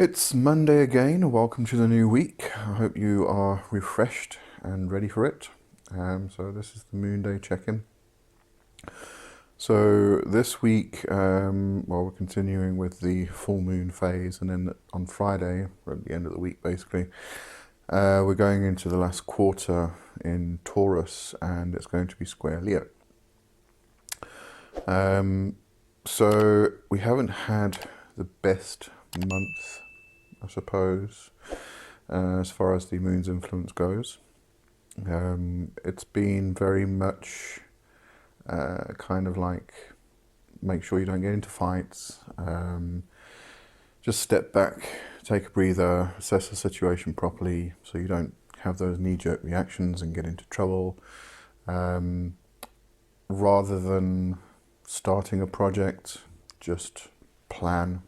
It's Monday again. Welcome to the new week. I hope you are refreshed and ready for it. So this is the Moonday check-in. So this week, we're continuing with the full moon phase, and then on Friday, or at the end of the week basically, we're going into the last quarter in Taurus, and it's going to be square Leo. So we haven't had the best month, I suppose, as far as the moon's influence goes. It's been very much kind of like, make sure you don't get into fights, just step back, take a breather, assess the situation properly so you don't have those knee-jerk reactions and get into trouble, rather than starting a project. Just plan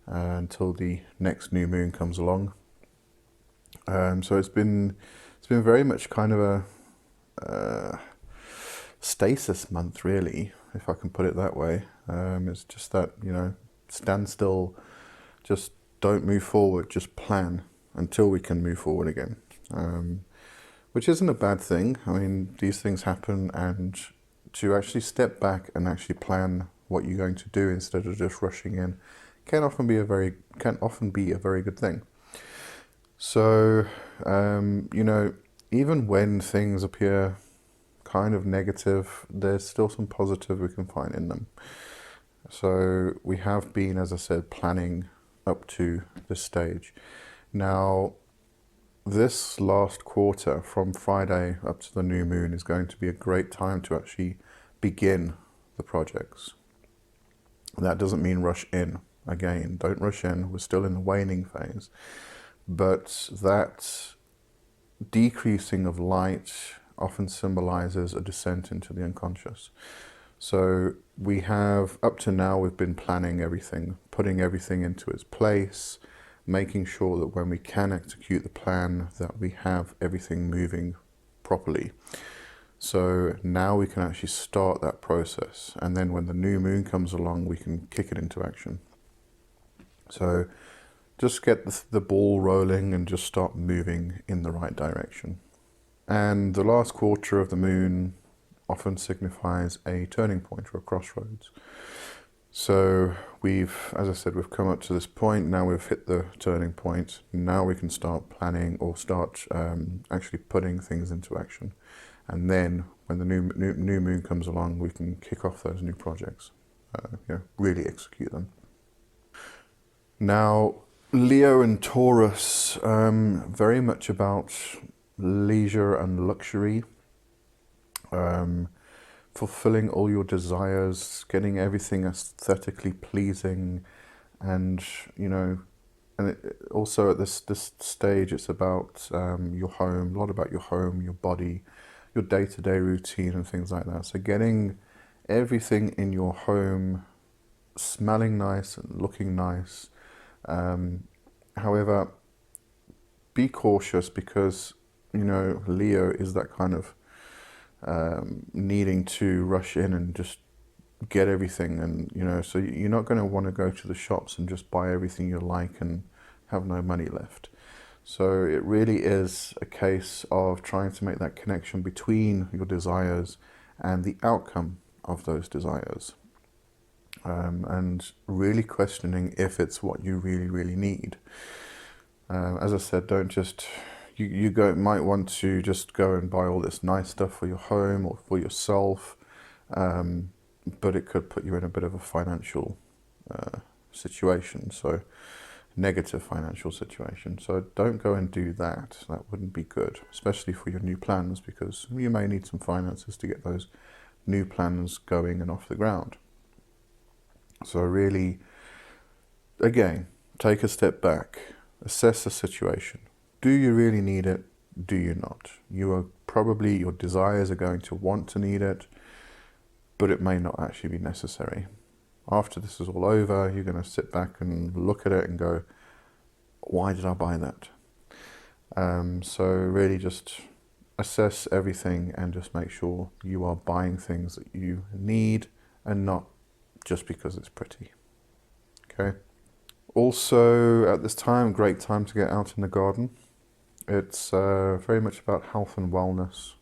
until the next new moon comes along. So it's been very much kind of a stasis month, really, if I can put it that way. It's just that, stand still, just don't move forward, just plan until we can move forward again, which isn't a bad thing. I mean, these things happen, and to actually step back and actually plan what you're going to do instead of just rushing in can often be a very good thing. So, even when things appear kind of negative, there's still some positive we can find in them. So we have been, as I said, planning up to this stage. Now, this last quarter, from Friday up to the new moon, is going to be a great time to actually begin the projects. That doesn't mean rush in. Again, don't rush in. We're still in the waning phase. But that decreasing of light often symbolizes a descent into the unconscious. So we have, up to now, we've been planning everything, putting everything into its place, making sure that when we can execute the plan, that we have everything moving properly. So now we can actually start that process. And then when the new moon comes along, we can kick it into action. So just get the ball rolling and just start moving in the right direction. And the last quarter of the moon often signifies a turning point or a crossroads. So as I said, we've come up to this point. Now we've hit the turning point. Now we can start planning or start actually putting things into action. And then when the new moon comes along, we can kick off those new projects, really execute them. Now, Leo and Taurus, very much about leisure and luxury, fulfilling all your desires, getting everything aesthetically pleasing, and also at this stage, it's about your home, a lot about your home, your body, your day-to-day routine and things like that. So getting everything in your home smelling nice and looking nice. However, be cautious, because Leo is that kind of needing to rush in and just get everything, and so you're not going to want to go to the shops and just buy everything you like and have no money left. So it really is a case of trying to make that connection between your desires and the outcome of those desires. And really questioning if it's what you really, really need. As I said, don't just, might want to just go and buy all this nice stuff for your home or for yourself, but it could put you in a bit of a financial situation, so negative financial situation. So don't go and do that. That wouldn't be good, especially for your new plans, because you may need some finances to get those new plans going and off the ground. So really, again, take a step back, assess the situation. Do you really need it? Do you not? Your desires are going to want to need it, but it may not actually be necessary. After this is all over, you're going to sit back and look at it and go, why did I buy that? So really just assess everything and just make sure you are buying things that you need and not just because it's pretty. Okay? Also, at this time, great time to get out in the garden. It's very much about health and wellness.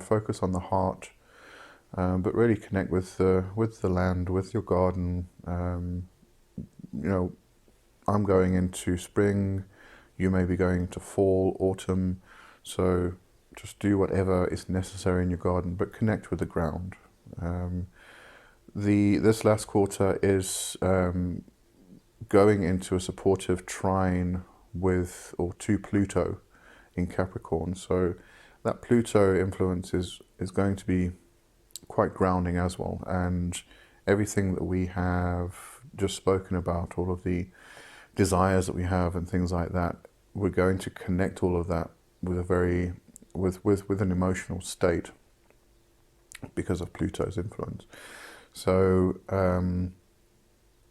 Focus on the heart, but really connect with the land, with your garden. You know, I'm going into spring. You may be going into fall, autumn. So just do whatever is necessary in your garden, but connect with the ground. This last quarter is going into a supportive trine with or to Pluto in Capricorn. So that Pluto influence is going to be quite grounding as well. And everything that we have just spoken about, all of the desires that we have and things like that, we're going to connect all of that with a very with an emotional state because of Pluto's influence. So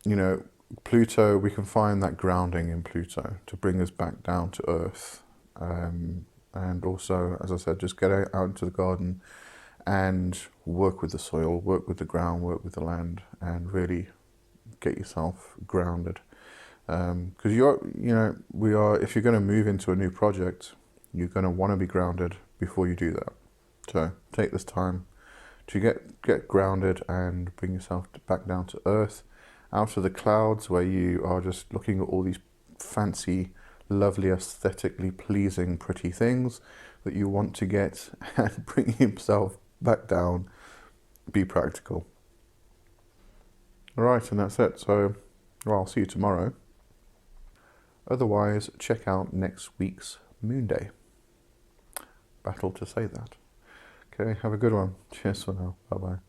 you know, Pluto, we can find that grounding in Pluto to bring us back down to earth. And also, as I said, just get out into the garden and work with the soil, work with the ground, work with the land, and really get yourself grounded. Because we are, if you're going to move into a new project, you're going to want to be grounded before you do that. So take this time to get grounded and bring yourself back down to earth, out of the clouds where you are just looking at all these fancy, lovely, aesthetically pleasing, pretty things that you want to get, and bring yourself back down. Be practical. All right, and that's it. So, well, I'll see you tomorrow. Otherwise, check out next week's Moonday. Battle to say that. Okay, have a good one. Cheers for now. Bye-bye.